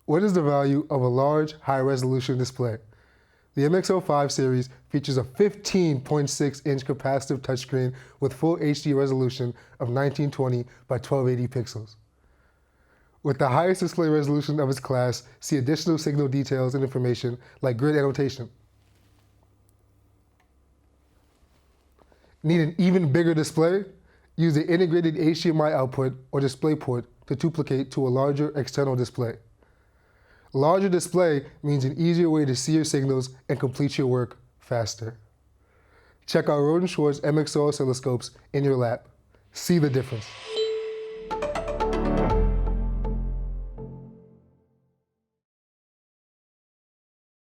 What is the value of a large, high-resolution display? The MXO 5 series features a 15.6-inch capacitive touchscreen with full HD resolution of 1920 by 1280 pixels. With the highest display resolution of its class, see additional signal details and information like grid annotation. Need an even bigger display? Use the integrated HDMI output or DisplayPort to duplicate to a larger external display. Larger display means an easier way to see your signals and complete your work faster. Check out Rohde Schwarz MXO oscilloscopes in your lab. See the difference.